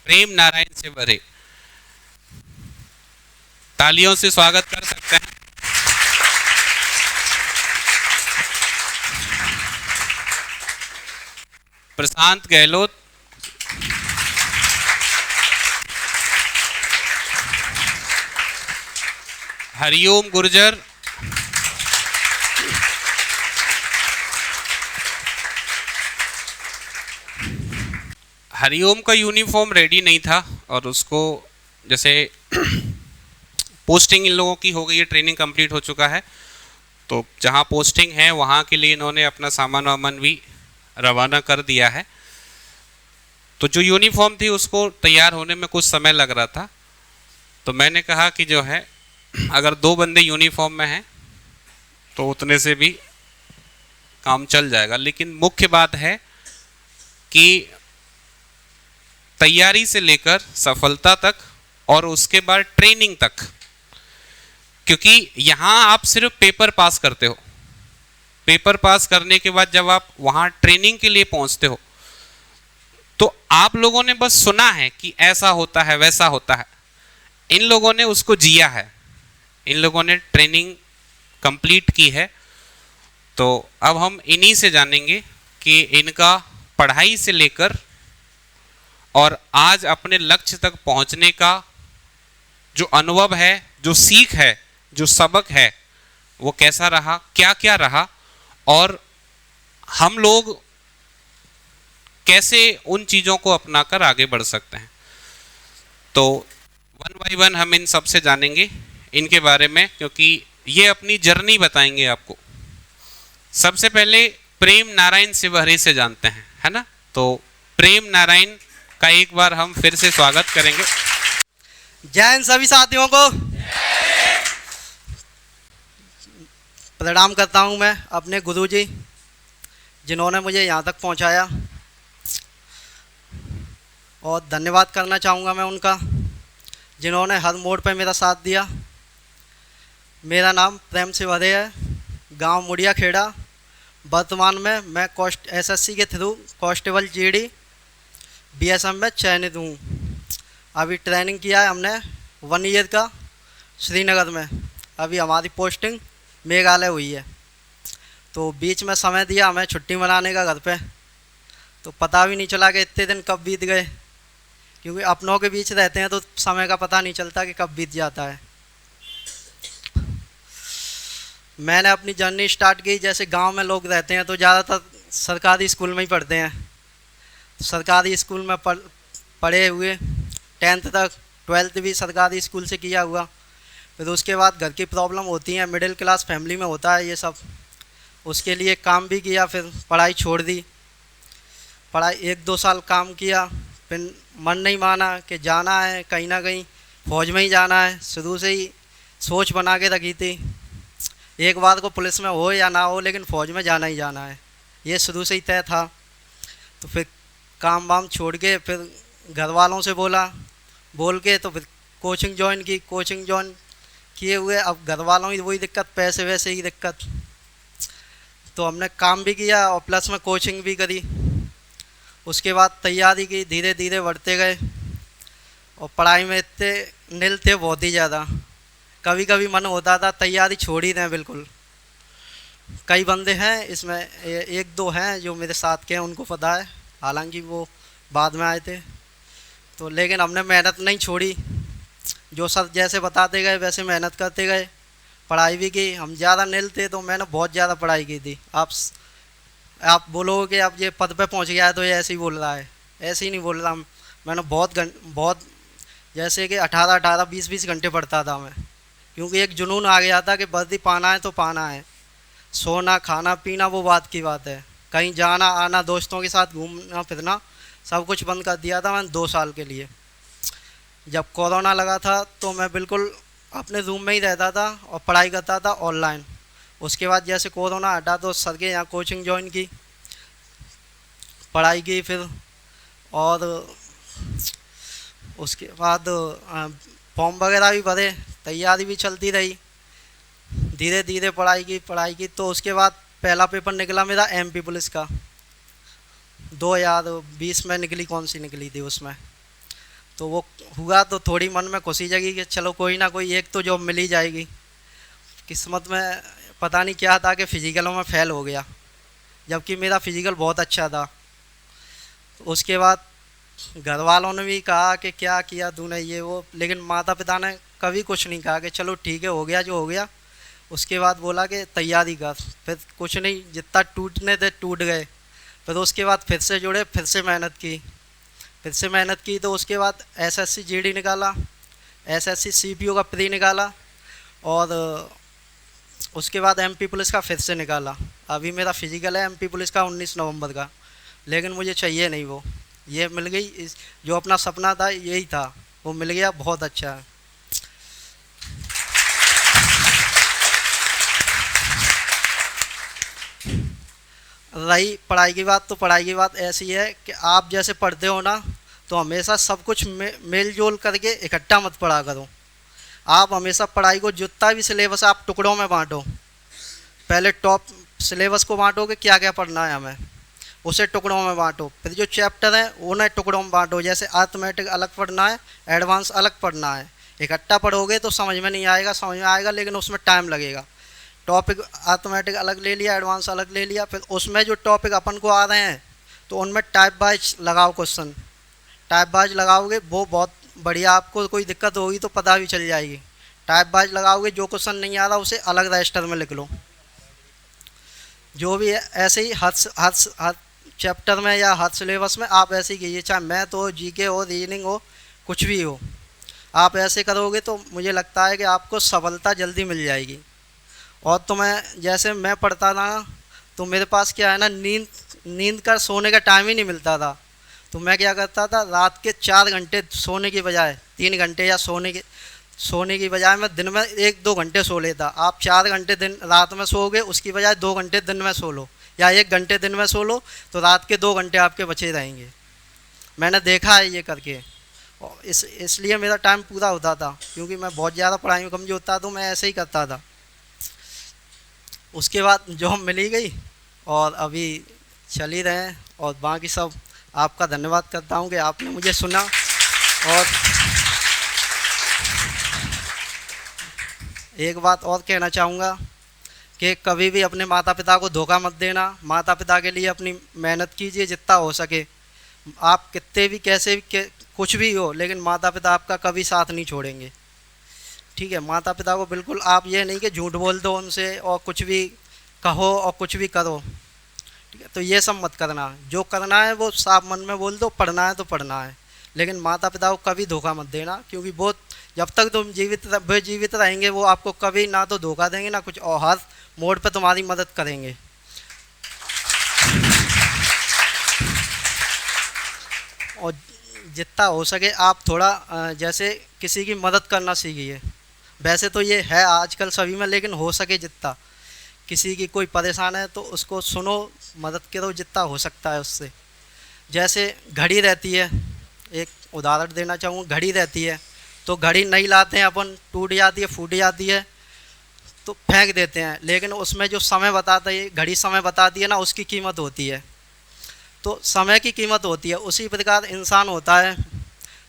प्रेम नारायण से भरे। तालियों से स्वागत कर सकते हैं। प्रशांत गहलोत, हरिओम गुर्जर, हरिओम का यूनिफॉर्म रेडी नहीं था और उसको जैसे पोस्टिंग इन लोगों की हो गई है, ट्रेनिंग कंप्लीट हो चुका है, तो जहाँ पोस्टिंग है वहाँ के लिए इन्होंने अपना सामान वामान भी रवाना कर दिया है। तो जो यूनिफॉर्म थी उसको तैयार होने में कुछ समय लग रहा था, तो मैंने कहा कि जो है अगर 2 बंदे यूनिफॉर्म में हैं तो उतने से भी काम चल जाएगा। लेकिन मुख्य बात है कि तैयारी से लेकर सफलता तक और उसके बाद ट्रेनिंग तक, क्योंकि यहाँ आप सिर्फ पेपर पास करते हो, पेपर पास करने के बाद जब आप वहाँ ट्रेनिंग के लिए पहुँचते हो तो आप लोगों ने बस सुना है कि ऐसा होता है वैसा होता है, इन लोगों ने उसको जिया है, इन लोगों ने ट्रेनिंग कंप्लीट की है। तो अब हम इन्हीं से जानेंगे कि इनका पढ़ाई से लेकर और आज अपने लक्ष्य तक पहुंचने का जो अनुभव है, जो सीख है, जो सबक है, वो कैसा रहा, क्या क्या रहा और हम लोग कैसे उन चीज़ों को अपनाकर आगे बढ़ सकते हैं। तो वन बाय वन हम इन सब से जानेंगे इनके बारे में, क्योंकि ये अपनी जर्नी बताएंगे आपको। सबसे पहले प्रेम नारायण शिवहरे से जानते हैं, है ना। तो प्रेम नारायण का एक बार हम फिर से स्वागत करेंगे। जय हिंद सभी साथियों को प्रणाम करता हूं मैं अपने गुरुजी जिन्होंने मुझे यहाँ तक पहुँचाया, और धन्यवाद करना चाहूँगा मैं उनका जिन्होंने हर मोड़ पर मेरा साथ दिया। मेरा नाम प्रेम शिवहरे है, गांव मुड़िया खेड़ा। वर्तमान में मैं एसएससी के थ्रू कांस्टेबल जीडी बीएसएफ में चयनित हूँ। अभी ट्रेनिंग किया है हमने 1 ईयर का श्रीनगर में। अभी हमारी पोस्टिंग मेघालय हुई है, तो बीच में समय दिया हमें छुट्टी मनाने का घर पे, तो पता भी नहीं चला कि इतने दिन कब बीत गए, क्योंकि अपनों के बीच रहते हैं तो समय का पता नहीं चलता कि कब बीत जाता है। मैंने अपनी जर्नी स्टार्ट की, जैसे गांव में लोग रहते हैं तो ज़्यादातर सरकारी स्कूल में ही पढ़ते हैं। सरकारी स्कूल में पढ़े हुए 10th तक, 12th भी सरकारी स्कूल से किया हुआ। फिर उसके बाद घर की प्रॉब्लम होती है, मिडिल क्लास फैमिली में होता है ये सब, उसके लिए काम भी किया, फिर पढ़ाई छोड़ दी। पढ़ाई 1-2 साल काम किया, फिर मन नहीं माना कि जाना है कहीं ना कहीं, फौज में ही जाना है। शुरू से ही सोच बना के रखी थी, एक बार को पुलिस में हो या ना हो लेकिन फ़ौज में जाना ही जाना है, ये शुरू से ही तय था। तो फिर काम वाम छोड़ के फिर घर वालों से बोल के तो फिर कोचिंग ज्वाइन की। कोचिंग ज्वाइन किए हुए अब घर वालों की वही दिक्कत, पैसे वैसे ही दिक्कत, तो हमने काम भी किया और प्लस में कोचिंग भी करी। उसके बाद तैयारी की, धीरे धीरे बढ़ते गए और पढ़ाई में इतने निल थे बहुत ही ज़्यादा। कभी कभी मन होता था तैयारी छोड़ ही दें बिल्कुल। कई बंदे हैं इसमें, 1-2 हैं जो मेरे साथ के हैं, उनको पता है, हालांकि वो बाद में आए थे। तो लेकिन हमने मेहनत नहीं छोड़ी, जो सर जैसे बताते गए वैसे मेहनत करते गए, पढ़ाई भी की। हम ज़्यादा निल थे तो मैंने बहुत ज़्यादा पढ़ाई की थी। आप बोलोगे कि अब ये पद पे पहुंच गया है तो ये ऐसे ही बोल रहा है, ऐसे ही नहीं बोल रहा। मैंने बहुत जैसे कि 18-18, 20-20 घंटे पढ़ता था मैं, क्योंकि एक जुनून आ गया था कि वर्दी पाना है तो पाना है। सोना खाना पीना वो बात की बात है, कहीं जाना आना, दोस्तों के साथ घूमना फिरना, सब कुछ बंद कर दिया था मैंने 2 साल के लिए। जब कोरोना लगा था तो मैं बिल्कुल अपने रूम में ही रहता था और पढ़ाई करता था ऑनलाइन। उसके बाद जैसे कोरोना हटा तो सर के यहाँ कोचिंग ज्वाइन की, पढ़ाई की फिर, और उसके बाद फॉर्म वगैरह भी भरे, तैयारी भी चलती रही, धीरे धीरे पढ़ाई की। तो उसके बाद पहला पेपर निकला मेरा एमपी पुलिस का, 2020 में निकली, कौन सी निकली थी उसमें। तो वो हुआ तो थोड़ी मन में खुशी जगी कि चलो कोई ना कोई एक तो जॉब मिल ही जाएगी। किस्मत में पता नहीं क्या था कि फ़िज़िकलों में फ़ेल हो गया, जबकि मेरा फ़िज़िकल बहुत अच्छा था। तो उसके बाद घर वालों ने भी कहा कि क्या किया तूने ये वो, लेकिन माता पिता ने कभी कुछ नहीं कहा कि चलो ठीक है हो गया जो हो गया। उसके बाद बोला कि तैयारी कर, फिर कुछ नहीं, जितना टूटने थे टूट गए। फिर उसके बाद फिर से जुड़े, फिर से मेहनत की तो उसके बाद एसएससी जीडी निकाला, एसएससी सीपीओ का प्री निकाला, और उसके बाद एमपी पुलिस का फिर से निकाला। अभी मेरा फिजिकल है एमपी पुलिस का 19 नवंबर का, लेकिन मुझे चाहिए नहीं वो, ये मिल गई। इस जो अपना सपना था यही था, वो मिल गया, बहुत अच्छा है। रही पढ़ाई की बात, तो पढ़ाई की बात ऐसी है कि आप जैसे पढ़ते हो ना, तो हमेशा सब कुछ मेल जोल करके इकट्ठा मत पढ़ा करो। आप हमेशा पढ़ाई को जितना भी सिलेबस आप टुकड़ों में बांटो। पहले टॉप सिलेबस को बांटोगे क्या क्या पढ़ना है हमें, उसे टुकड़ों में बांटो। फिर जो चैप्टर है उन्हें टुकड़ों में बांटो, जैसे अर्थमेटिक अलग पढ़ना है, एडवांस अलग पढ़ना है। इकट्ठा पढ़ोगे तो समझ में नहीं आएगा, समझ में आएगा लेकिन उसमें टाइम लगेगा। टॉपिक अर्थमेटिक अलग ले लिया, एडवांस अलग ले लिया, फिर उसमें जो टॉपिक अपन को आ रहे हैं तो उनमें टाइप वाइज लगाओ क्वेश्चन। टाइप वाइज लगाओगे वो बहुत बढ़िया, आपको कोई दिक्कत होगी तो पता भी चल जाएगी। टाइप वाइज लगाओगे, जो क्वेश्चन नहीं आ रहा उसे अलग रजिस्टर में लिख लो। जो भी है ऐसे ही हर चैप्टर में या हर सिलेबस में आप ऐसे ही कीजिए, चाहे मैथ हो, जीके हो, रीजनिंग हो, कुछ भी हो। आप ऐसे करोगे तो मुझे लगता है कि आपको सफलता जल्दी मिल जाएगी। और तो मैं जैसे मैं पढ़ता था तो मेरे पास क्या है ना, नींद का सोने का टाइम ही नहीं मिलता था। तो मैं क्या करता था, रात के 4 घंटे सोने की बजाय 3 घंटे या सोने की बजाय मैं दिन में 1-2 घंटे सो लेता। आप 4 घंटे दिन रात में सोओगे, उसकी बजाय 2 घंटे दिन में सो लो, या 1 घंटे दिन में सो लो, तो रात के 2 घंटे आपके बचे रहेंगे। मैंने देखा है ये करके, और इसलिए मेरा टाइम पूरा होता था, क्योंकि मैं बहुत ज़्यादा पढ़ाई में कमज़ोर था, तो मैं ऐसे ही करता था। उसके बाद जॉब मिली गई और अभी चल ही रहे हैं, और बाकी सब आपका धन्यवाद करता हूँ कि आपने मुझे सुना। और एक बात और कहना चाहूँगा कि कभी भी अपने माता पिता को धोखा मत देना। माता पिता के लिए अपनी मेहनत कीजिए जितना हो सके। आप कितने भी कैसे भी कुछ भी हो, लेकिन माता पिता आपका कभी साथ नहीं छोड़ेंगे। ठीक है, माता पिता को बिल्कुल आप ये नहीं कि झूठ बोल दो उनसे और कुछ भी कहो और कुछ भी करो। ठीक है, तो ये सब मत करना। जो करना है वो साफ मन में बोल दो, पढ़ना है तो पढ़ना है, लेकिन माता पिता को कभी धोखा मत देना, क्योंकि वो जब तक तुम जीवित रहेंगे वो आपको कभी ना तो धोखा देंगे ना कुछ, और हर मोड़ पे तुम्हारी मदद करेंगे। और जितना हो सके आप थोड़ा जैसे किसी की मदद करना सीखिए। वैसे तो ये है आजकल सभी में, लेकिन हो सके जितना, किसी की कोई परेशान है तो उसको सुनो, मदद करो जितना हो सकता है उससे। जैसे घड़ी रहती है, एक उदाहरण देना चाहूँगा, घड़ी रहती है तो घड़ी नहीं लाते हैं अपन, टूट जाती है, फूट जाती है तो फेंक देते हैं, लेकिन उसमें जो समय बताता है, घड़ी समय बताती है ना, उसकी कीमत होती है। तो समय की कीमत होती है, उसी प्रकार इंसान होता है।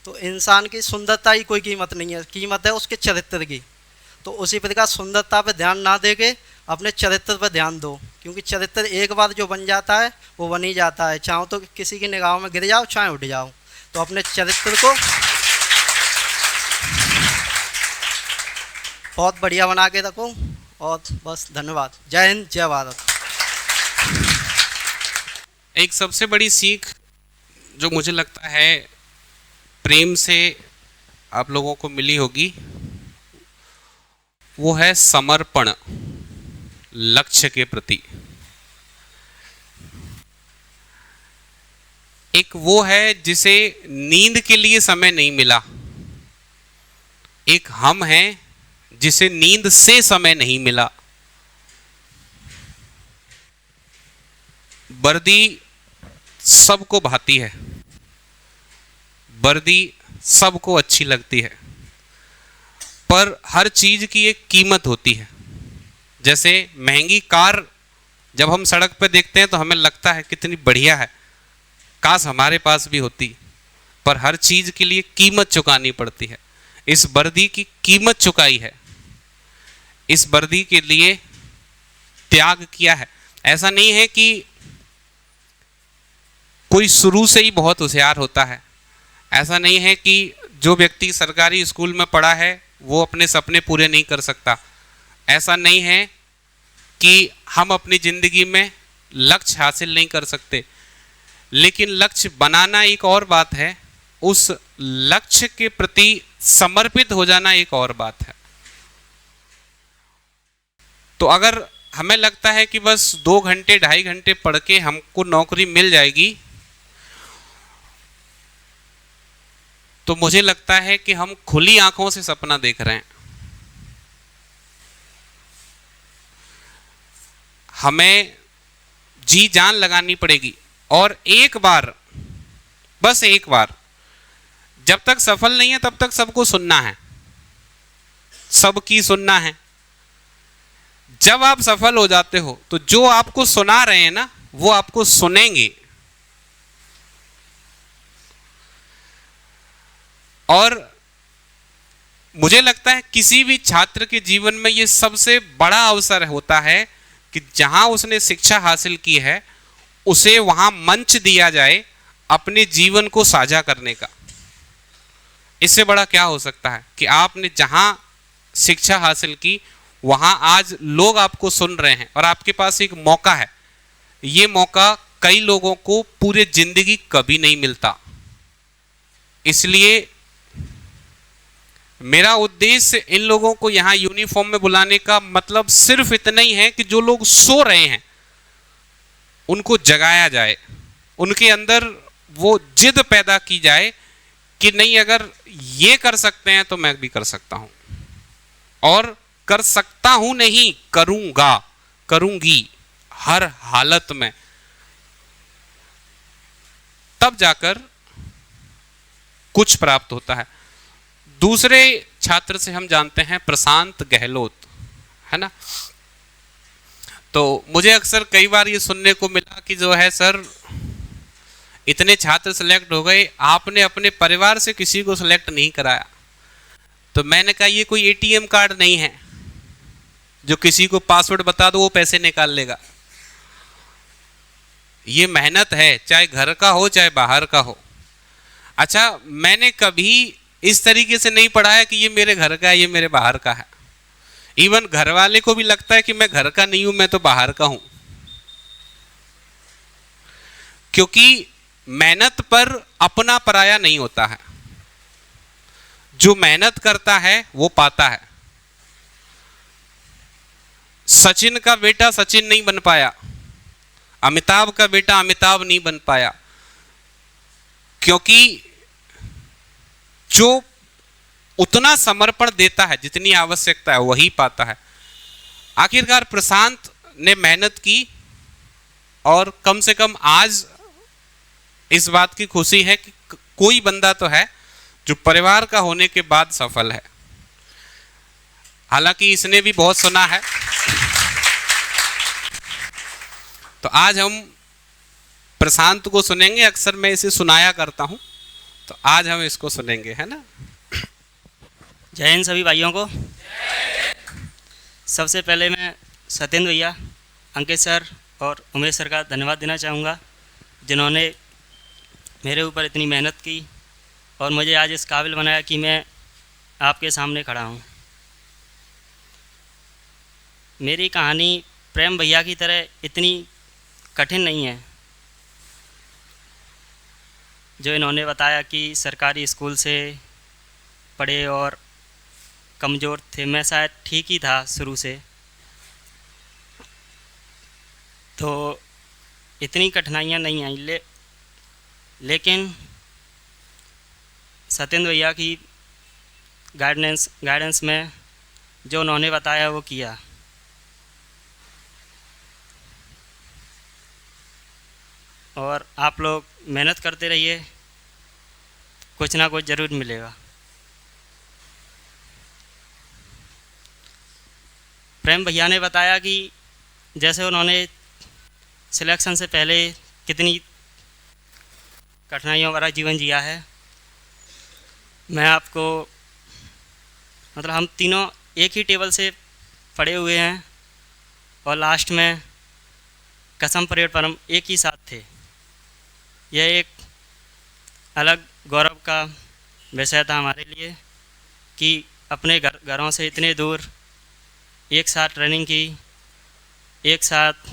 तो इंसान की सुंदरता की कोई कीमत नहीं है, कीमत है उसके चरित्र की। तो उसी प्रकार सुंदरता पे ध्यान ना देके अपने चरित्र पर ध्यान दो, क्योंकि चरित्र एक बार जो बन जाता है वो बन ही जाता है। चाहो तो किसी की निगाहों में गिर जाओ, चाहे उठ जाओ। तो अपने चरित्र को बहुत बढ़िया बना के रखो। और बस धन्यवाद। जय हिंद, जय भारत। एक सबसे बड़ी सीख जो मुझे लगता है प्रेम से आप लोगों को मिली होगी, वो है समर्पण लक्ष्य के प्रति। एक वो है जिसे नींद के लिए समय नहीं मिला, एक हम हैं जिसे नींद से समय नहीं मिला। वर्दी सबको भाती है, वर्दी सबको अच्छी लगती है, पर हर चीज की एक कीमत होती है। जैसे महंगी कार जब हम सड़क पर देखते हैं तो हमें लगता है कितनी बढ़िया है, काश हमारे पास भी होती, पर हर चीज के लिए कीमत चुकानी पड़ती है। इस वर्दी की कीमत चुकाई है, इस वर्दी के लिए त्याग किया है। ऐसा नहीं है कि कोई शुरू से ही बहुत होशियार होता है, ऐसा नहीं है कि जो व्यक्ति सरकारी स्कूल में पढ़ा है वो अपने सपने पूरे नहीं कर सकता, ऐसा नहीं है कि हम अपनी जिंदगी में लक्ष्य हासिल नहीं कर सकते। लेकिन लक्ष्य बनाना एक और बात है, उस लक्ष्य के प्रति समर्पित हो जाना एक और बात है। तो अगर हमें लगता है कि बस 2 घंटे 2.5 घंटे पढ़ के हमको नौकरी मिल जाएगी, तो मुझे लगता है कि हम खुली आंखों से सपना देख रहे हैं। हमें जी जान लगानी पड़ेगी और एक बार, बस एक बार, जब तक सफल नहीं है तब तक सबको सुनना है, सबकी सुनना है। जब आप सफल हो जाते हो तो जो आपको सुना रहे हैं ना, वो आपको सुनेंगे। और मुझे लगता है किसी भी छात्र के जीवन में ये सबसे बड़ा अवसर होता है कि जहां उसने शिक्षा हासिल की है उसे वहां मंच दिया जाए अपने जीवन को साझा करने का। इससे बड़ा क्या हो सकता है कि आपने जहां शिक्षा हासिल की वहां आज लोग आपको सुन रहे हैं और आपके पास एक मौका है। ये मौका कई लोगों को पूरे जिंदगी कभी नहीं मिलता। इसलिए मेरा उद्देश्य इन लोगों को यहां यूनिफॉर्म में बुलाने का मतलब सिर्फ इतना ही है कि जो लोग सो रहे हैं उनको जगाया जाए, उनके अंदर वो जिद पैदा की जाए कि नहीं, अगर ये कर सकते हैं तो मैं भी कर सकता हूं, और कर सकता हूं नहीं, करूंगा, करूंगी हर हालत में। तब जाकर कुछ प्राप्त होता है। दूसरे छात्र से हम जानते हैं प्रशांत गहलोत, है ना। तो मुझे अक्सर कई बार ये सुनने को मिला कि जो है सर, इतने छात्र सिलेक्ट हो गए, आपने अपने परिवार से किसी को सिलेक्ट नहीं कराया। तो मैंने कहा ये कोई एटीएम कार्ड नहीं है जो किसी को पासवर्ड बता दो वो पैसे निकाल लेगा। ये मेहनत है, चाहे घर का हो चाहे बाहर का हो। अच्छा, मैंने कभी इस तरीके से नहीं पढ़ा है कि ये मेरे घर का है, ये मेरे बाहर का है। इवन घर वाले को भी लगता है कि मैं घर का नहीं हूं, मैं तो बाहर का हूं। क्योंकि मेहनत पर अपना पराया नहीं होता है। जो मेहनत करता है वो पाता है। सचिन का बेटा सचिन नहीं बन पाया, अमिताभ का बेटा अमिताभ नहीं बन पाया, क्योंकि जो उतना समर्पण देता है जितनी आवश्यकता है वही पाता है। आखिरकार प्रशांत ने मेहनत की और कम से कम आज इस बात की खुशी है कि कोई बंदा तो है जो परिवार का होने के बाद सफल है। हालांकि इसने भी बहुत सुना है। तो आज हम प्रशांत को सुनेंगे। अक्सर मैं इसे सुनाया करता हूं, तो आज हम इसको सुनेंगे, है ना। जय हिंद सभी भाइयों को। सबसे पहले मैं सत्येंद्र भैया, अंकित सर और उमेश सर का धन्यवाद देना चाहूँगा, जिन्होंने मेरे ऊपर इतनी मेहनत की और मुझे आज इस काबिल बनाया कि मैं आपके सामने खड़ा हूँ। मेरी कहानी प्रेम भैया की तरह इतनी कठिन नहीं है। जो इन्होंने बताया कि सरकारी स्कूल से पढ़े और कमज़ोर थे, मैं शायद ठीक ही था शुरू से। तो इतनी कठिनाइयाँ नहीं आई, लेकिन सत्येंद्र भैया की गाइडेंस में जो उन्होंने बताया वो किया। और आप लोग मेहनत करते रहिए, कुछ ना कुछ ज़रूर मिलेगा। प्रेम भैया ने बताया कि जैसे उन्होंने सिलेक्शन से पहले कितनी कठिनाइयों भरा जीवन जिया है, मैं आपको मतलब हम तीनों एक ही टेबल से पढ़े हुए हैं और लास्ट में कसम परेड पर हम एक ही साथ थे। यह एक अलग गौरव का विषय था हमारे लिए कि अपने घरों से इतने दूर एक साथ ट्रेनिंग की, एक साथ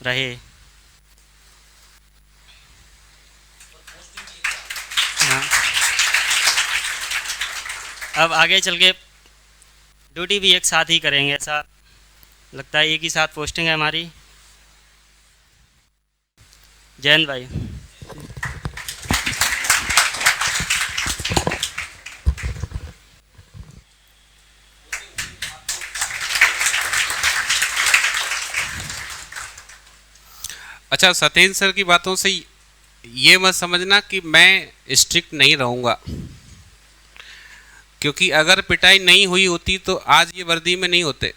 रहे। हाँ। अब आगे चल के ड्यूटी भी एक साथ ही करेंगे, ऐसा लगता है। एक ही साथ पोस्टिंग है हमारी। जैन भाई। अच्छा, सत्येंद्र सर की बातों से ये मत समझना कि मैं स्ट्रिक्ट नहीं रहूँगा, क्योंकि अगर पिटाई नहीं हुई होती तो आज ये वर्दी में नहीं होते।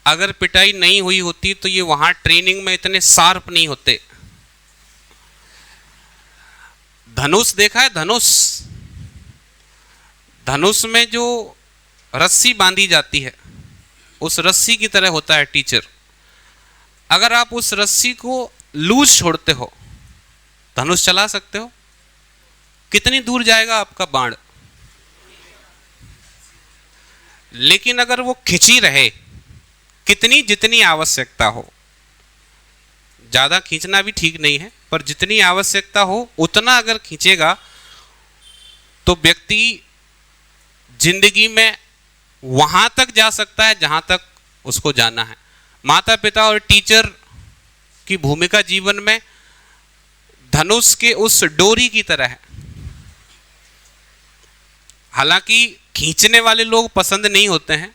अगर पिटाई नहीं हुई होती तो ये वहाँ ट्रेनिंग में इतने शार्प नहीं होते। धनुष देखा है? धनुष, धनुष में जो रस्सी बांधी जाती है उस रस्सी की तरह होता है टीचर। अगर आप उस रस्सी को लूज छोड़ते हो, धनुष चला सकते हो? कितनी दूर जाएगा आपका बाण? लेकिन अगर वो खिंची रहे, कितनी जितनी आवश्यकता हो, ज्यादा खींचना भी ठीक नहीं है, पर जितनी आवश्यकता हो उतना अगर खींचेगा तो व्यक्ति जिंदगी में वहां तक जा सकता है जहां तक उसको जाना है। माता पिता और टीचर की भूमिका जीवन में धनुष के उस डोरी की तरह है। हालांकि खींचने वाले लोग पसंद नहीं होते हैं,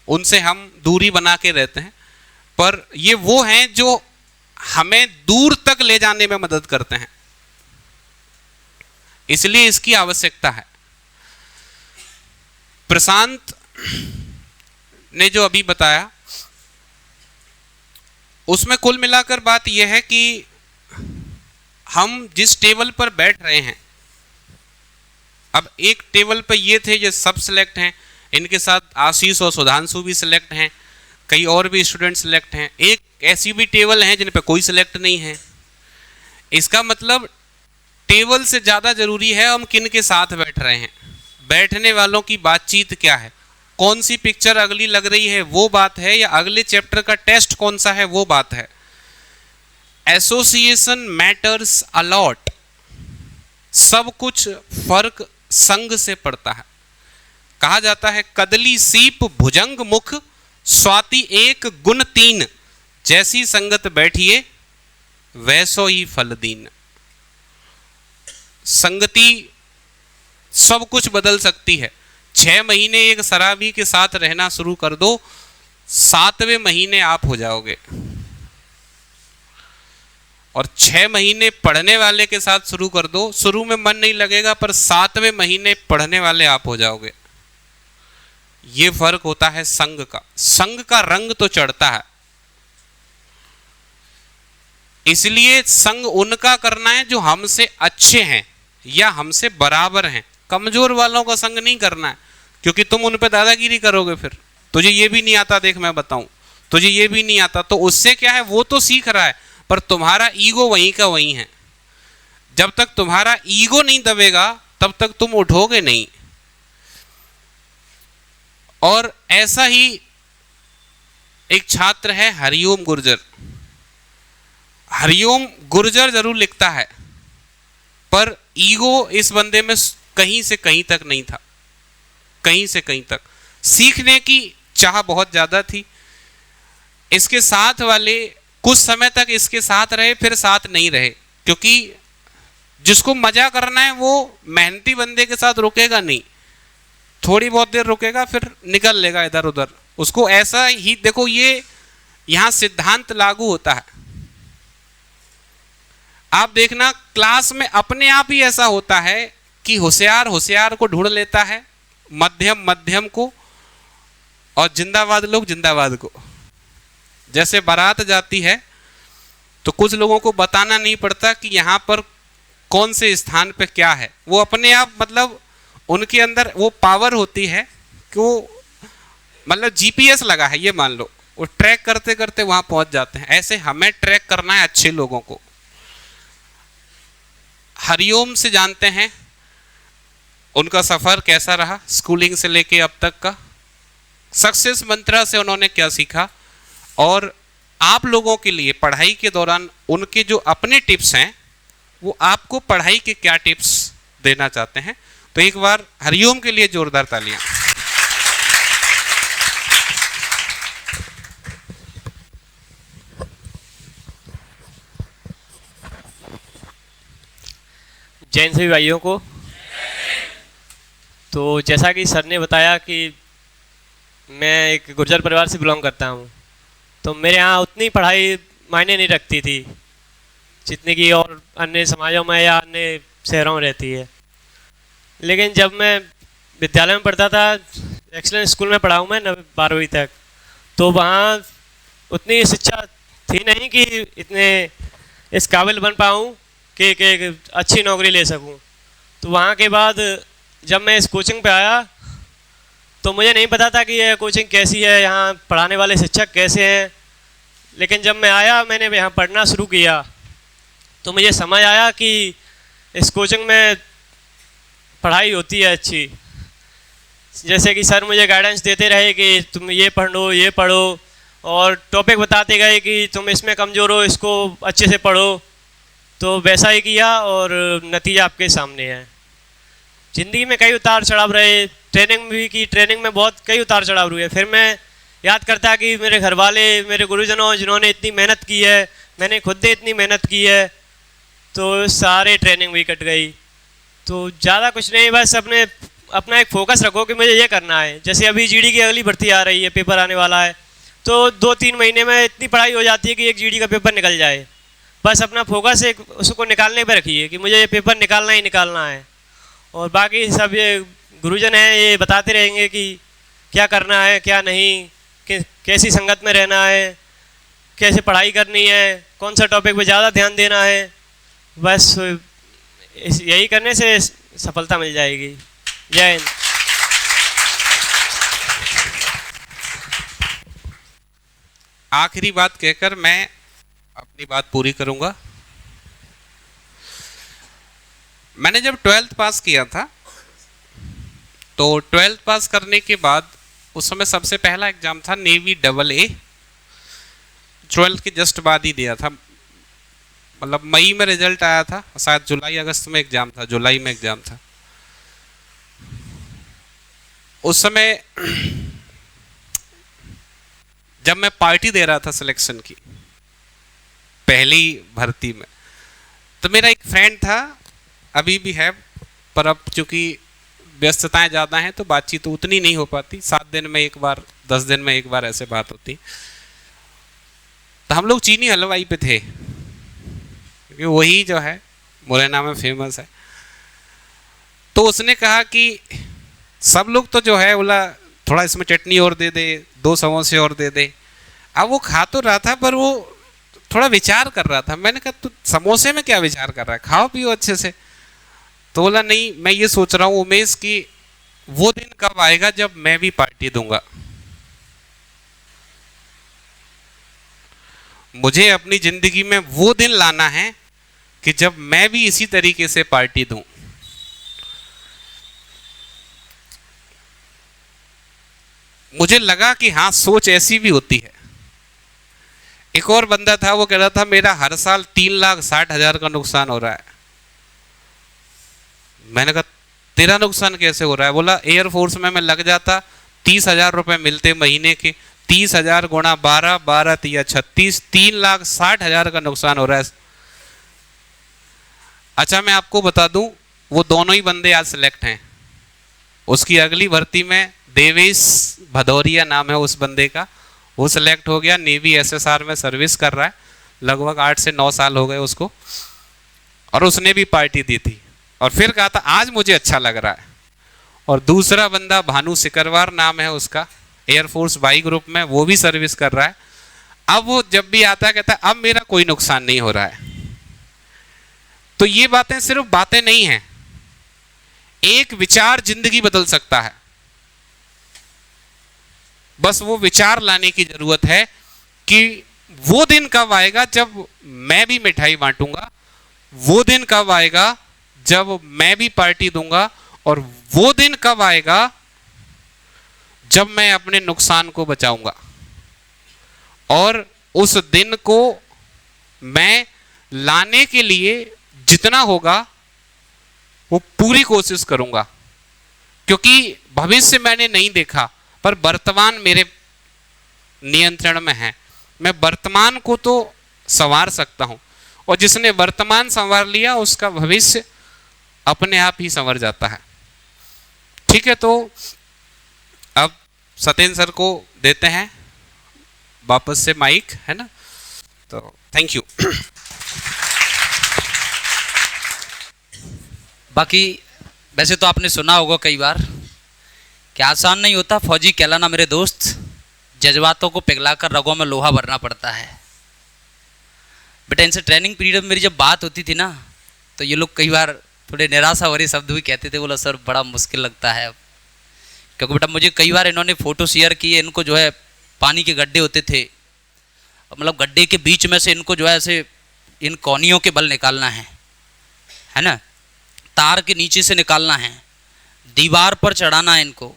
उनसे हम दूरी बना के रहते हैं, पर ये वो हैं जो हमें दूर तक ले जाने में मदद करते हैं, इसलिए इसकी आवश्यकता है। प्रशांत ने जो अभी बताया उसमें कुल मिलाकर बात यह है कि हम जिस टेबल पर बैठ रहे हैं, अब एक टेबल पर ये थे जो सब सिलेक्ट हैं, इनके साथ आशीष और सुधांशु भी सिलेक्ट हैं, कई और भी स्टूडेंट सिलेक्ट हैं। एक ऐसी भी टेबल हैं जिन पे कोई सिलेक्ट नहीं है। इसका मतलब टेबल से ज़्यादा जरूरी है हम किन के साथ बैठ रहे हैं, बैठने वालों की बातचीत क्या है, कौन सी पिक्चर अगली लग रही है वो बात है, या अगले चैप्टर का टेस्ट कौन सा है वो बात है। Association matters a lot. सब कुछ फर्क संग से पड़ता है। कहा जाता है कदली सीप भुजंग मुख, स्वाति एक गुण तीन, जैसी संगत बैठिए वैसो ही फल दीन। संगति सब कुछ बदल सकती है। 6 महीने एक शराबी के साथ रहना शुरू कर दो, 7वें महीने आप हो जाओगे। और 6 महीने पढ़ने वाले के साथ शुरू कर दो, शुरू में मन नहीं लगेगा, पर 7वें महीने पढ़ने वाले आप हो जाओगे। ये फर्क होता है संग का। संग का रंग तो चढ़ता है, इसलिए संग उनका करना है जो हमसे अच्छे हैं या हमसे बराबर हैं। कमजोर वालों का संग नहीं करना है, क्योंकि तुम उन पे दादागिरी करोगे। फिर तुझे ये भी नहीं आता, देख मैं बताऊं, तुझे ये भी नहीं आता, तो उससे क्या है, वो तो सीख रहा है, पर तुम्हारा ईगो वहीं का वहीं है। जब तक तुम्हारा ईगो नहीं दबेगा तब तक तुम उठोगे नहीं। और ऐसा ही एक छात्र है हरिओम गुर्जर। हरिओम गुर्जर जरूर लिखता है, पर ईगो इस बंदे में कहीं से कहीं तक नहीं था, कहीं से कहीं तक। सीखने की चाह बहुत ज्यादा थी। इसके साथ वाले कुछ समय तक इसके साथ रहे, फिर साथ नहीं रहे, क्योंकि जिसको मजा करना है वो मेहनती बंदे के साथ रुकेगा नहीं। थोड़ी बहुत देर रुकेगा, फिर निकल लेगा इधर उधर। उसको ऐसा ही देखो, ये यहां सिद्धांत लागू होता है। आप देखना क्लास में अपने आप ही ऐसा होता है कि होशियार होशियार को ढूंढ लेता है, मध्यम मध्यम को, और जिंदाबाद लोग जिंदाबाद को। जैसे बारात जाती है तो कुछ लोगों को बताना नहीं पड़ता कि यहां पर कौन से स्थान पे क्या है, वो अपने आप मतलब उनके अंदर वो पावर होती है कि वो मतलब जीपीएस लगा है, ये मान लो, वो ट्रैक करते करते वहां पहुंच जाते हैं। ऐसे हमें ट्रैक करना है अच्छे लोगों को। हरिओम से जानते हैं उनका सफर कैसा रहा, स्कूलिंग से लेके अब तक का, सक्सेस मंत्रा से उन्होंने क्या सीखा, और आप लोगों के लिए पढ़ाई के दौरान उनके जो अपने टिप्स हैं वो आपको पढ़ाई के क्या टिप्स देना चाहते हैं। तो एक बार हरिओम के लिए जोरदार तालियां। जैन सभी भाइयों को। तो जैसा कि सर ने बताया कि मैं एक गुर्जर परिवार से बिलोंग करता हूँ, तो मेरे यहाँ उतनी पढ़ाई मायने नहीं रखती थी जितनी कि और अन्य समाजों में या अन्य शहरों में रहती है। लेकिन जब मैं विद्यालय में पढ़ता था, एक्सीलेंस स्कूल में पढ़ा हूँ मैं 12वीं तक, तो वहाँ उतनी शिक्षा थी नहीं कि इतने इस काबिल बन पाऊँ कि एक अच्छी नौकरी ले सकूं। तो वहाँ के बाद जब मैं इस कोचिंग पे आया तो मुझे नहीं पता था कि यह कोचिंग कैसी है, यहाँ पढ़ाने वाले शिक्षक कैसे हैं। लेकिन जब मैं आया, मैंने यहाँ पढ़ना शुरू किया, तो मुझे समझ आया कि इस कोचिंग में पढ़ाई होती है अच्छी। जैसे कि सर मुझे गाइडेंस देते रहे कि तुम ये पढ़ो, और टॉपिक बताते गए कि तुम इसमें कमज़ोर हो, इसको अच्छे से पढ़ो। तो वैसा ही किया और नतीजा आपके सामने है। ज़िंदगी में कई उतार चढ़ाव रहे, ट्रेनिंग भी की, ट्रेनिंग में बहुत कई उतार चढ़ाव हुए। फिर मैं याद करता कि मेरे घर वाले, मेरे गुरुजनों जिन्होंने इतनी मेहनत की है, मैंने खुद ने इतनी मेहनत की है, तो सारे ट्रेनिंग भी कट गई। तो ज़्यादा कुछ नहीं, बस अपना एक फोकस रखो कि मुझे ये करना है। जैसे अभी जीडी की अगली भर्ती आ रही है, पेपर आने वाला है, तो 2-3 महीने में इतनी पढ़ाई हो जाती है कि एक जीडी का पेपर निकल जाए। बस अपना फोकस एक उसको निकालने पर रखिए कि मुझे ये पेपर निकालना ही निकालना है। और बाकी सब ये गुरुजन हैं, ये बताते रहेंगे कि क्या करना है क्या नहीं, कैसी संगत में रहना है, कैसे पढ़ाई करनी है, कौन सा टॉपिक पे ज़्यादा ध्यान देना है। बस यही करने से सफलता मिल जाएगी। जय हिंद। आखिरी बात कहकर मैं अपनी बात पूरी करूंगा। मैंने जब 12th पास किया था, तो 12th पास करने के बाद उस समय सबसे पहला एग्जाम था नेवी AA। 12th के जस्ट बाद ही दिया था, मतलब मई में रिजल्ट आया था, शायद जुलाई अगस्त में एग्जाम था, जुलाई में एग्जाम था। उस समय जब मैं पार्टी दे रहा था सिलेक्शन की पहली भर्ती में, तो मेरा एक फ्रेंड था, अभी भी है, पर अब चूंकि व्यस्तताएं ज़्यादा हैं तो बातचीत तो उतनी नहीं हो पाती, 7 दिन में एक बार, 10 दिन में एक बार ऐसे बात होती। तो हम लोग चीनी हलवाई पे थे, क्योंकि वही जो है मुरैना में फेमस है। तो उसने कहा कि सब लोग तो जो है बोला थोड़ा इसमें चटनी और दे दे, 2 समोसे और दे दे। अब वो खा तो रहा था, पर वो थोड़ा विचार कर रहा था। मैंने कहा तू समोसे में क्या विचार कर रहा है, खाओ पियो अच्छे से। तो बोला नहीं, मैं ये सोच रहा हूँ उमेश कि वो दिन कब आएगा जब मैं भी पार्टी दूंगा। मुझे अपनी जिंदगी में वो दिन लाना है कि जब मैं भी इसी तरीके से पार्टी दूं। मुझे लगा कि हाँ, सोच ऐसी भी होती है। एक और बंदा था, वो कह रहा था मेरा हर साल 3,60,000 का नुकसान हो रहा है। मैंने कहा तेरा नुकसान कैसे हो रहा है? बोला एयरफोर्स में मैं लग जाता, 30,000 रुपए मिलते महीने के, 30,000 गुणा 12, 12 तिया 36, 3,60,000 का नुकसान हो रहा है। अच्छा, मैं आपको बता दूं, वो दोनों ही बंदे आज सिलेक्ट हैं। उसकी अगली भर्ती में देवेश भदौरिया नाम है उस बंदे का, वो सिलेक्ट हो गया, नेवी SSR में सर्विस कर रहा है, लगभग 8 से 9 साल हो गए उसको, और उसने भी पार्टी दी थी और फिर कहा था आज मुझे अच्छा लग रहा है। और दूसरा बंदा भानु सिकरवार नाम है उसका, एयरफोर्स वाई ग्रुप में, वो भी सर्विस कर रहा है। अब वो जब भी आता है कहता है अब मेरा कोई नुकसान नहीं हो रहा है। तो ये बातें सिर्फ बातें नहीं हैं, एक विचार जिंदगी बदल सकता है। बस वो विचार लाने की जरूरत है कि वो दिन कब आएगा जब मैं भी मिठाई बांटूंगा, वो दिन कब आएगा जब मैं भी पार्टी दूंगा, और वो दिन कब आएगा जब मैं अपने नुकसान को बचाऊंगा। और उस दिन को मैं लाने के लिए जितना होगा वो पूरी कोशिश करूंगा, क्योंकि भविष्य मैंने नहीं देखा पर वर्तमान मेरे नियंत्रण में है। मैं वर्तमान को तो संवार सकता हूं, और जिसने वर्तमान संवार लिया उसका भविष्य अपने आप ही संवर जाता है। ठीक है, तो अब सत्येंद्र सर को देते हैं वापस से माइक, है ना। तो थैंक यू। बाकी वैसे तो आपने सुना होगा कई बार कि आसान नहीं होता फौजी कहलाना मेरे दोस्त, जज्बातों को पिघलाकर रगों में लोहा भरना पड़ता है। बेटा इनसे ट्रेनिंग पीरियड में मेरी जब बात होती थी ना, तो ये लोग कई बार थोड़े निराशा भरे शब्द भी कहते थे, बोला सर बड़ा मुश्किल लगता है। क्योंकि बेटा मुझे कई बार इन्होंने फ़ोटो शेयर किए, इनको जो है पानी के गड्ढे होते थे, मतलब गड्ढे के बीच में से इनको जो है ऐसे इन कोनियों के बल निकालना है ना, तार के नीचे से निकालना है, दीवार पर चढ़ाना है इनको,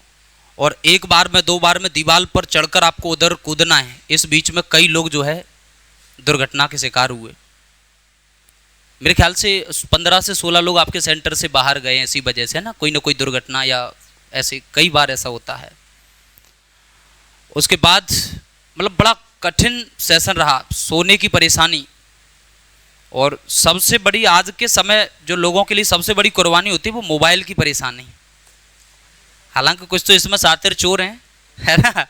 और एक बार में दो बार में दीवार पर चढ़कर आपको उधर कूदना है। इस बीच में कई लोग जो है दुर्घटना के शिकार हुए। मेरे ख्याल से 15 से 16 लोग आपके सेंटर से बाहर गए इसी वजह से, ना कोई दुर्घटना या ऐसे कई बार ऐसा होता है। उसके बाद मतलब बड़ा कठिन सेशन रहा, सोने की परेशानी, और सबसे बड़ी आज के समय जो लोगों के लिए सबसे बड़ी कुर्बानी होती है वो मोबाइल की परेशानी। हालांकि कुछ तो इसमें सातिर चोर हैं, है ना,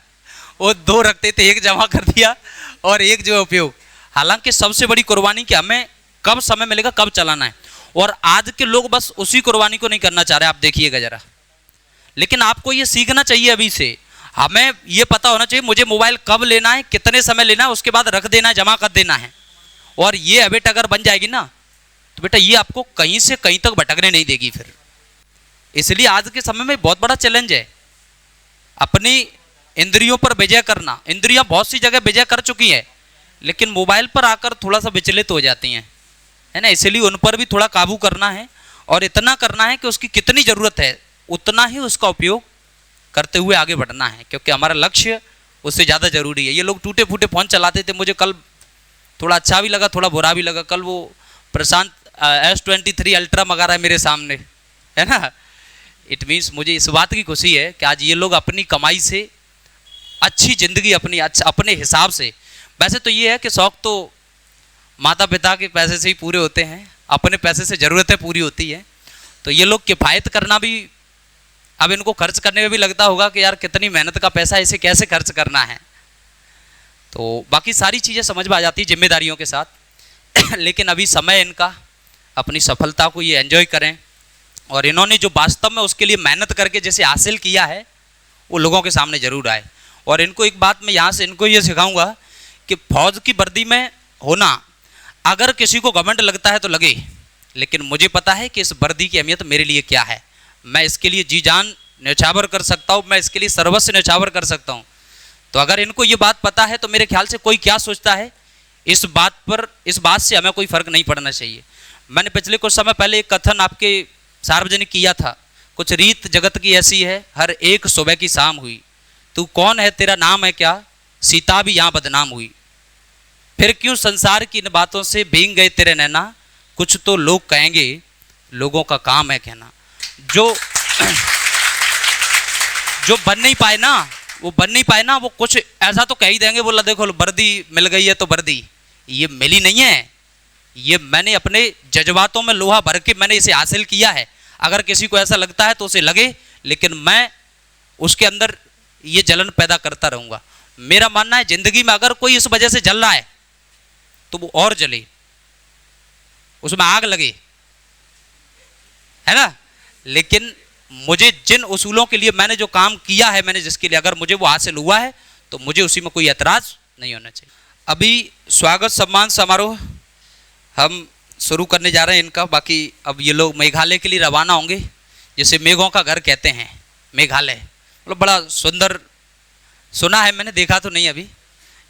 वो 2 रखते थे, एक जमा कर दिया और एक जो है उपयोग। हालांकि सबसे बड़ी कुर्बानी कि हमें कब समय मिलेगा, कब चलाना है, और आज के लोग बस उसी कुर्बानी को नहीं करना चाह रहे। आप देखिएगा जरा, लेकिन आपको ये सीखना चाहिए अभी से। हमें ये पता होना चाहिए मुझे मोबाइल कब लेना है, कितने समय लेना है, उसके बाद रख देना है, जमा कर देना है। और ये हैबिट अगर बन जाएगी ना, तो बेटा ये आपको कहीं से कहीं तक भटकने नहीं देगी फिर। इसलिए आज के समय में बहुत बड़ा चैलेंज है अपनी इंद्रियों पर विजय करना। इंद्रियां बहुत सी जगह विजय कर चुकी हैं, लेकिन मोबाइल पर आकर थोड़ा सा विचलित हो जाती हैं, है ना। इसलिए उन पर भी थोड़ा काबू करना है, और इतना करना है कि उसकी कितनी ज़रूरत है उतना ही उसका उपयोग करते हुए आगे बढ़ना है, क्योंकि हमारा लक्ष्य उससे ज़्यादा ज़रूरी है। ये लोग टूटे फूटे फ़ोन चलाते थे, मुझे कल थोड़ा अच्छा भी लगा, थोड़ा बुरा भी लगा। कल वो प्रशांत S23 अल्ट्रा मंगा रहा है मेरे सामने, है ना। इट मीन्स मुझे इस बात की खुशी है कि आज ये लोग अपनी कमाई से अच्छी ज़िंदगी अपने हिसाब से, वैसे तो ये है कि शौक़ तो माता पिता के पैसे से ही पूरे होते हैं, अपने पैसे से ज़रूरतें पूरी होती है। तो ये लोग किफ़ायत करना भी, अब इनको खर्च करने में भी लगता होगा कि यार कितनी मेहनत का पैसा, इसे कैसे खर्च करना है। तो बाकी सारी चीज़ें समझ में आ जाती जिम्मेदारियों के साथ। लेकिन अभी समय इनका, अपनी सफलता को ये एंजॉय करें, और इन्होंने जो वास्तव में उसके लिए मेहनत करके जैसे हासिल किया है वो लोगों के सामने जरूर आए। और इनको एक बात मैं यहाँ से इनको ये सिखाऊंगा कि फौज की वर्दी में होना, अगर किसी को घमंड लगता है तो लगे, लेकिन मुझे पता है कि इस वर्दी की अहमियत मेरे लिए क्या है। मैं इसके लिए जी जान न्यौछावर कर सकता हूँ, मैं इसके लिए सर्वस्व न्यौछावर कर सकता हूँ। तो अगर इनको ये बात पता है तो मेरे ख्याल से कोई क्या सोचता है इस बात से हमें कोई फर्क नहीं पड़ना चाहिए। मैंने पिछले कुछ समय पहले एक कथन आपके सार्वजनिक किया था, कुछ रीत जगत की ऐसी है, हर एक सुबह की शाम हुई, तू कौन है तेरा नाम है क्या, सीता भी यहाँ बदनाम हुई, फिर क्यों संसार की इन बातों से भींग गए तेरे नैना, कुछ तो लोग कहेंगे लोगों का काम है कहना। जो बन नहीं पाए ना, वो कुछ ऐसा तो कह ही देंगे, बोला देखो वर्दी मिल गई है तो वर्दी, ये मिली नहीं है, ये मैंने अपने जज्बातों में लोहा भर के मैंने इसे हासिल किया है। अगर किसी को ऐसा लगता है तो उसे लगे, लेकिन मैं उसके अंदर ये जलन पैदा करता रहूँगा। मेरा मानना है जिंदगी में अगर कोई इस वजह से जल रहा है तो वो और जले, उसमें आग लगे, है ना। लेकिन मुझे जिन उसूलों के लिए मैंने जो काम किया है, मैंने जिसके लिए अगर मुझे वो हासिल हुआ है तो मुझे उसी में कोई ऐतराज नहीं होना चाहिए। अभी स्वागत सम्मान समारोह हम शुरू करने जा रहे हैं इनका। बाकी अब ये लोग मेघालय के लिए रवाना होंगे, जिसे मेघों का घर कहते हैं, मेघालय। मतलब बड़ा सुंदर, सुना है मैंने, देखा तो नहीं अभी।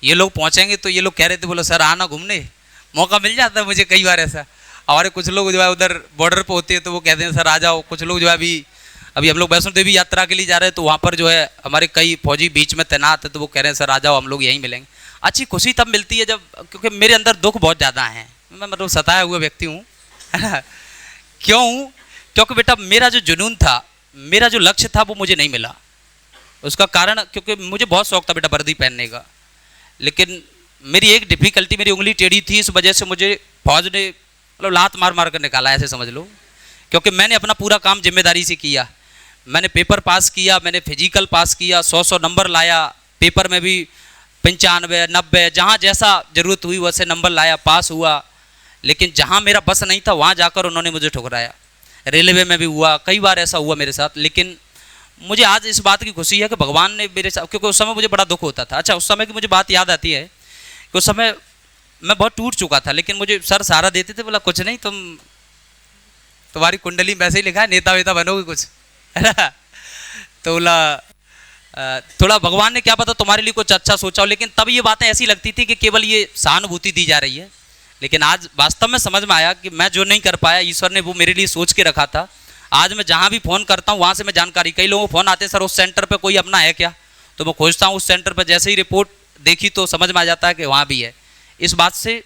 ये लोग पहुंचेंगे तो ये लोग कह रहे थे, बोलो सर आना घूमने, मौका मिल जाता है मुझे कई बार ऐसा। हमारे कुछ लोग जो है उधर बॉर्डर पे होते हैं तो वो कहते हैं सर आ जाओ। कुछ लोग जो है अभी हम लोग वैष्णो देवी यात्रा के लिए जा रहे हैं, तो वहाँ पर जो है हमारे कई फौजी बीच में तैनात है, तो वो कह रहे हैं सर आ जाओ, हम लोग यहीं मिलेंगे। अच्छी खुशी तब मिलती है जब, क्योंकि मेरे अंदर दुख बहुत ज़्यादा है, मैं मतलब सताया हुआ व्यक्ति हूँ, है ना। क्यों? क्योंकि बेटा मेरा जो जुनून था, मेरा जो लक्ष्य था, वो मुझे नहीं मिला। उसका कारण, क्योंकि मुझे बहुत शौक था बेटा वर्दी पहनने का, लेकिन मेरी एक डिफ़िकल्टी, मेरी उंगली टेढ़ी थी, इस वजह से मुझे फौज ने मतलब लात मार मार कर निकाला, ऐसे समझ लो। क्योंकि मैंने अपना पूरा काम जिम्मेदारी से किया। मैंने पेपर पास किया, मैंने फिजिकल पास किया, 100 नंबर लाया, पेपर में भी 95, 90, जहाँ जैसा ज़रूरत हुई वैसे नंबर लाया, पास हुआ। लेकिन जहाँ मेरा बस नहीं था वहाँ जाकर उन्होंने मुझे ठुकराया। रेलवे में भी हुआ, कई बार ऐसा हुआ मेरे साथ। लेकिन मुझे आज इस बात की खुशी है कि भगवान ने मेरे साथ, क्योंकि उस समय मुझे बड़ा दुख होता था। अच्छा, उस समय की मुझे बात याद आती है कि उस समय मैं बहुत टूट चुका था, लेकिन मुझे सर सहारा देते थे, बोला कुछ नहीं, तुम्हारी कुंडली में वैसे ही लिखा है नेता वेता बनोगे कुछ, है ना। तो बोला थोड़ा भगवान ने क्या पता तुम्हारे लिए कुछ अच्छा सोचा हो। लेकिन तब ये बातें ऐसी लगती थी कि केवल ये सहानुभूति दी जा रही है। लेकिन आज वास्तव में समझ में आया कि मैं जो नहीं कर पाया, ईश्वर ने वो मेरे लिए सोच के रखा था। आज मैं जहाँ भी फ़ोन करता हूँ वहाँ से मैं जानकारी, कई लोगों को फ़ोन आते हैं सर उस सेंटर पर कोई अपना है क्या, तो मैं खोजता हूँ उस सेंटर पर, जैसे ही रिपोर्ट देखी तो समझ में आ जाता है कि वहाँ भी है। इस बात से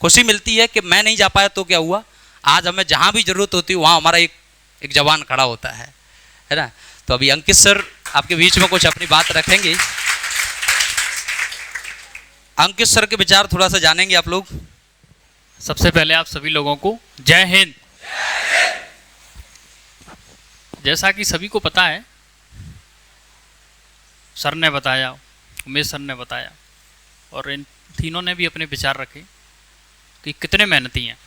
खुशी मिलती है कि मैं नहीं जा पाया तो क्या हुआ, आज हमें जहाँ भी ज़रूरत होती है वहाँ हमारा एक जवान खड़ा होता है ना। तो अभी अंकित सर आपके बीच में कुछ अपनी बात रखेंगे। अंकित सर के विचार थोड़ा सा जानेंगे आप लोग। सबसे पहले आप सभी लोगों को जय हिंद। जैसा कि सभी को पता है, सर ने बताया, उमेश सर ने बताया, और इन तीनों ने भी अपने विचार रखे कि कितने मेहनती हैं।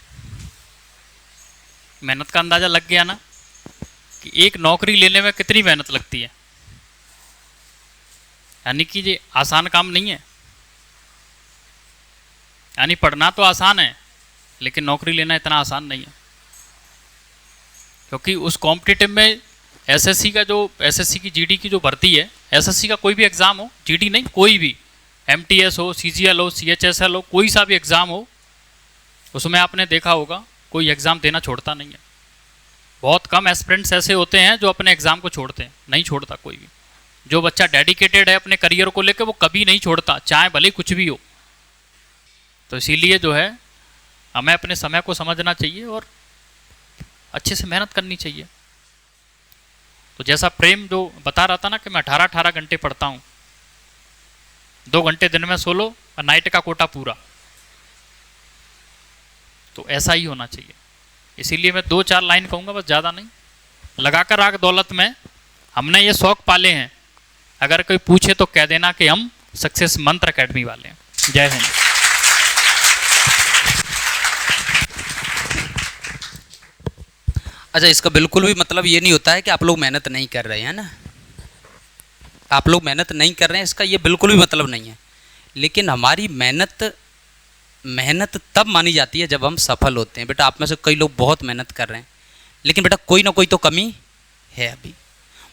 मेहनत का अंदाज़ा लग गया ना कि एक नौकरी लेने में कितनी मेहनत लगती है। यानी कि ये आसान काम नहीं है। यानी पढ़ना तो आसान है, लेकिन नौकरी लेना इतना आसान नहीं है। क्योंकि उस कॉम्पिटिटिव में एसएससी की जीडी की जो भर्ती है, एसएससी का कोई भी एग्ज़ाम हो, जीडी नहीं, कोई भी एमटीएस हो, सीजीएल हो, सीएचएसएल हो, कोई सा भी एग्ज़ाम हो, उसमें आपने देखा होगा कोई एग्ज़ाम देना छोड़ता नहीं है। बहुत कम एस्पिरेंट्स ऐसे होते हैं जो अपने एग्ज़ाम को छोड़ते हैं, नहीं छोड़ता कोई भी। जो बच्चा डेडिकेटेड है अपने करियर को लेकर, वो कभी नहीं छोड़ता, चाहे भले कुछ भी हो। तो इसीलिए जो है हमें अपने समय को समझना चाहिए और अच्छे से मेहनत करनी चाहिए। तो जैसा प्रेम जो बता रहा था ना कि मैं 18 घंटे पढ़ता हूँ, 2 घंटे दिन में सो लो और नाइट का कोटा पूरा, तो ऐसा ही होना चाहिए। इसीलिए मैं 2-4 लाइन कहूँगा, बस ज़्यादा नहीं। लगाकर आग दौलत में हमने ये शौक पाले हैं, अगर कोई पूछे तो कह देना कि हम सक्सेस मंत्र एकेडमी वाले हैं। जय हिंद। अच्छा, इसका बिल्कुल भी मतलब ये नहीं होता है कि आप लोग मेहनत नहीं कर रहे हैं ना, आप लोग मेहनत नहीं कर रहे हैं, इसका ये बिल्कुल भी मतलब नहीं है। लेकिन हमारी मेहनत तब मानी जाती है जब हम सफल होते हैं। बेटा आप में से कई लोग बहुत मेहनत कर रहे हैं, लेकिन बेटा कोई ना कोई तो कमी है अभी,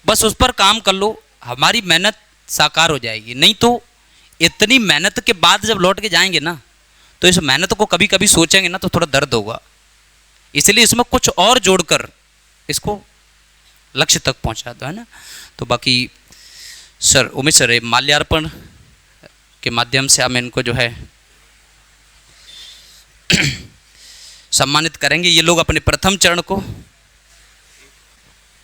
बस उस पर काम कर लो, हमारी मेहनत साकार हो जाएगी। नहीं तो इतनी मेहनत के बाद जब लौट के जाएंगे ना, तो इस मेहनत को कभी कभी सोचेंगे ना तो थोड़ा दर्द होगा। इसलिए इसमें कुछ और जोड़कर इसको लक्ष्य तक पहुंचा दो, है ना। तो बाकी सर, उमेश सर, माल्यार्पण के माध्यम से हम इनको जो है सम्मानित करेंगे। ये लोग अपने प्रथम चरण को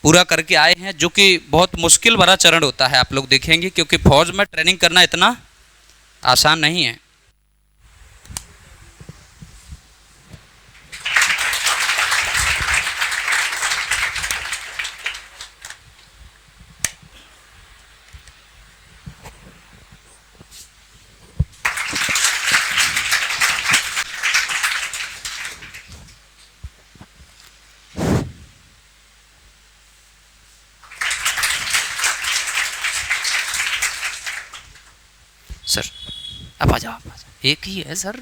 पूरा करके आए हैं, जो कि बहुत मुश्किल भरा चरण होता है, आप लोग देखेंगे, क्योंकि फौज में ट्रेनिंग करना इतना आसान नहीं है। सर अब आ जाओ, एक ही है सर।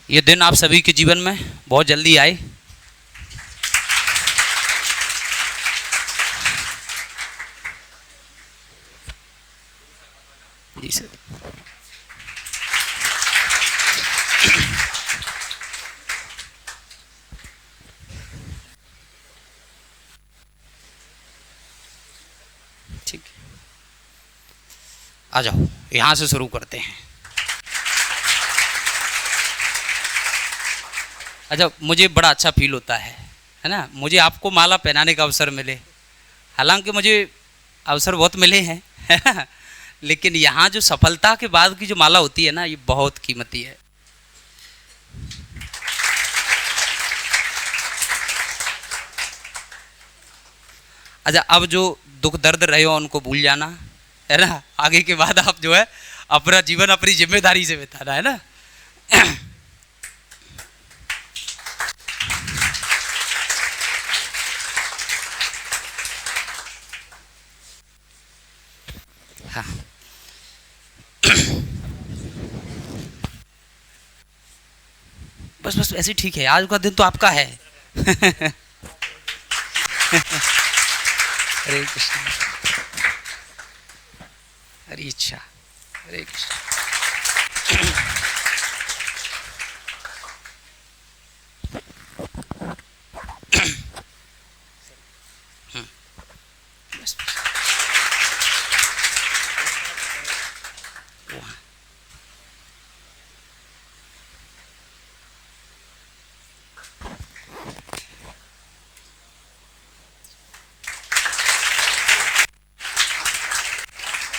ये दिन आप सभी के जीवन में बहुत जल्दी आए। जी सर। ठीक है, आ जाओ, यहां से शुरू करते हैं। अच्छा, मुझे बड़ा अच्छा फील होता है ना, मुझे आपको माला पहनाने का अवसर मिले। हालांकि मुझे अवसर बहुत मिले हैं है ना, लेकिन यहाँ जो सफलता के बाद की जो माला होती है ना, ये बहुत कीमती है। अच्छा, अब जो दुख दर्द रहे हो उनको भूल जाना है ना, आगे के बाद आप जो है अपना जीवन अपनी जिम्मेदारी से बिताना है ना। हाँ। बस बस ऐसे ठीक है, आज का दिन तो आपका है। हरे कृष्ण, हरी इच्छा, हरे कृष्ण। बस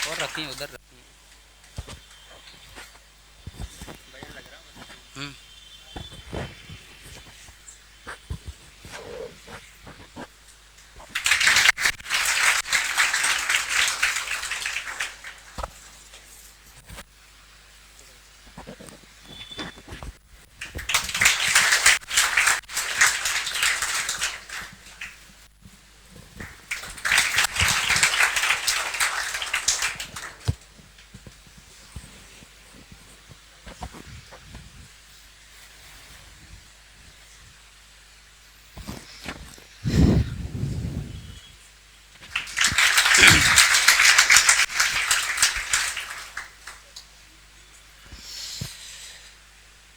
और रखिए, उधर रखिए।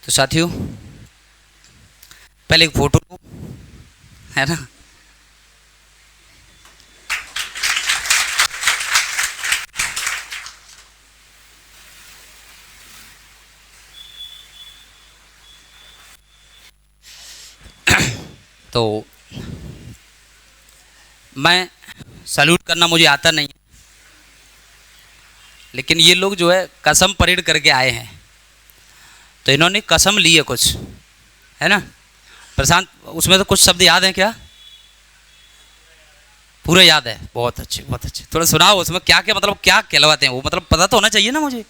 तो साथियों, पहले एक फोटो है ना, तो मैं सैल्यूट करना मुझे आता नहीं है, लेकिन ये लोग जो है कसम परेड करके आए हैं, तो इन्होंने कसम ली है कुछ, है ना प्रशांत? उसमें तो कुछ शब्द याद हैं क्या? पूरा याद है? बहुत अच्छे, बहुत अच्छे। थोड़ा सुनाओ, उसमें क्या क्या मतलब क्या कहलवाते हैं वो, मतलब पता तो होना चाहिए ना मुझे।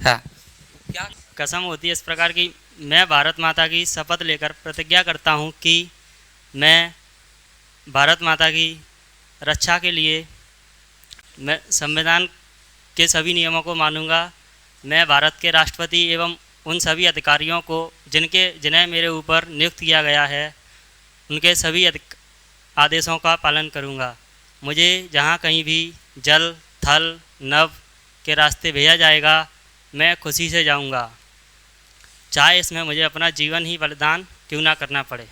हाँ, क्या कसम होती है इस प्रकार की, मैं भारत माता की शपथ लेकर प्रतिज्ञा करता हूँ कि मैं भारत माता की रक्षा के लिए मैं संविधान के सभी नियमों को मानूंगा। मैं भारत के राष्ट्रपति एवं उन सभी अधिकारियों को जिन्हें मेरे ऊपर नियुक्त किया गया है, उनके सभी आदेशों का पालन करूंगा। मुझे जहां कहीं भी जल, थल, नभ के रास्ते भेजा जाएगा, मैं खुशी से जाऊंगा, चाहे इसमें मुझे अपना जीवन ही बलिदान क्यों ना करना पड़े।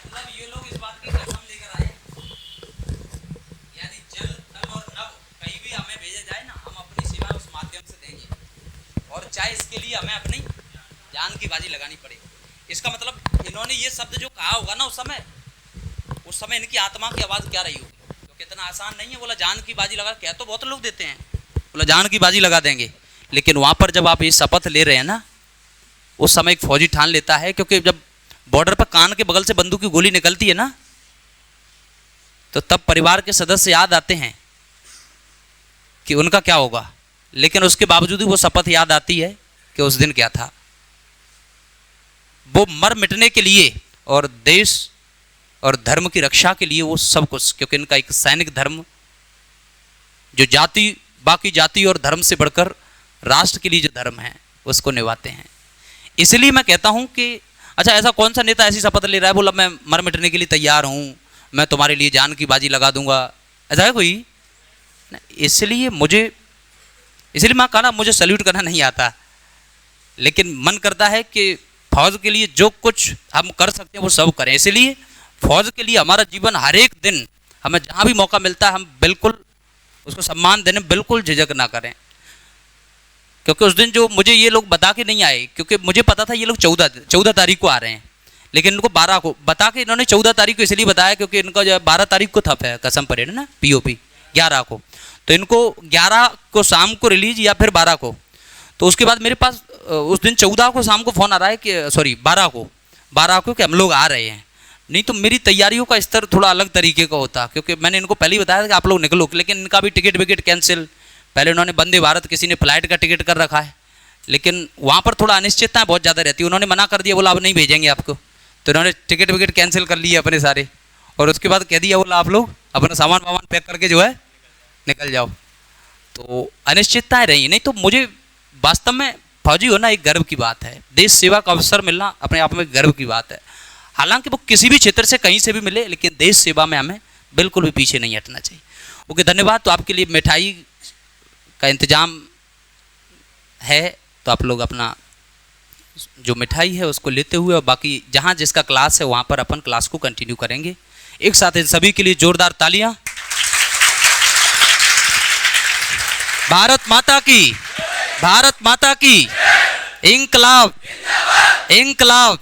मतलब ये लोग इस बात की कसम लेकर आए, यानी जल, थल और नभ कहीं भी हमें भेजा जाए ना, हम अपनी सेवा उस माध्यम से देंगे, और चाहे इसके लिए हमें अपनी जान की बाजी लगानी पड़े। इसका मतलब इन्होंने ये शब्द जो कहा होगा ना, उस समय इनकी आत्मा की आवाज़ क्या रही होगी, तो कितना आसान नहीं है। बोला जान की बाजी लगा, कह तो बहुत लोग देते हैं, बोला जान की बाजी लगा देंगे, लेकिन वहाँ पर जब आप ये शपथ ले रहे हैं ना, उस समय एक फौजी ठान लेता है, क्योंकि जब बॉर्डर पर कान के बगल से बंदूक की गोली निकलती है ना, तो तब परिवार के सदस्य याद आते हैं कि उनका क्या होगा, लेकिन उसके बावजूद भी वो शपथ याद आती है कि उस दिन क्या था। वो मर मिटने के लिए और देश और धर्म की रक्षा के लिए वो सब कुछ, क्योंकि इनका एक सैनिक धर्म, जो जाति, बाकी जाति और धर्म से बढ़कर राष्ट्र के लिए जो धर्म है उसको निभाते हैं। इसलिए मैं कहता हूं कि अच्छा, ऐसा कौन सा नेता ऐसी शपथ ले रहा है, बोला मैं मर मिटने के लिए तैयार हूं, मैं तुम्हारे लिए जान की बाजी लगा दूंगा, ऐसा है कोई? इसलिए मैं कहा ना, मुझे सल्यूट करना नहीं आता, लेकिन मन करता है कि फौज के लिए जो कुछ हम कर सकते हैं वो सब करें। इसलिए फौज के लिए हमारा जीवन हर एक दिन, हमें जहाँ भी मौका मिलता है हम बिल्कुल उसको सम्मान देने, बिल्कुल झिझक ना करें। क्योंकि उस दिन जो मुझे ये लोग बता के नहीं आए, क्योंकि मुझे पता था ये लोग 14 तारीख को आ रहे हैं, लेकिन इनको 12 को बता के इन्होंने 14 तारीख को इसलिए बताया क्योंकि इनका जो 12 तारीख को था कसम परेड ना, POP 11 को, तो इनको 11 को शाम को रिलीज या फिर 12 को। तो उसके बाद मेरे पास उस दिन 14 को शाम को फ़ोन आ रहा है कि सॉरी 12 को कि हम लोग आ रहे हैं। नहीं तो मेरी तैयारियों का स्तर थोड़ा अलग तरीके का होता, क्योंकि मैंने इनको पहले ही बताया था कि आप लोग निकलो, लेकिन इनका भी टिकट विकेट कैंसिल। पहले उन्होंने वंदे भारत, किसी ने फ्लाइट का टिकट कर रखा है, लेकिन वहाँ पर थोड़ा अनिश्चितता बहुत ज़्यादा रहती है। उन्होंने मना कर दिया, बोला अब नहीं भेजेंगे आपको, तो उन्होंने टिकट विकेट कैंसिल कर लिए अपने सारे, और उसके बाद कह दिया, बोला आप लोग अपना सामान वामान पैक करके जो है निकल जाओ। तो अनिश्चितताएँ रही। नहीं तो मुझे वास्तव में फौजी होना एक गर्व की बात है, देश सेवा का अवसर मिलना अपने आप में गर्व की बात है। हालांकि वो किसी भी क्षेत्र से कहीं से भी मिले, लेकिन देश सेवा में हमें बिल्कुल भी पीछे नहीं हटना चाहिए। ओके, धन्यवाद। तो आपके लिए मिठाई का इंतजाम है, तो आप लोग अपना जो मिठाई है उसको लेते हुए, और बाकी जहाँ जिसका क्लास है वहाँ पर अपन क्लास को कंटिन्यू करेंगे। एक साथ इन सभी के लिए जोरदार तालियां। भारत माता की, भारत माता की, इंकलाब, इंकलाब।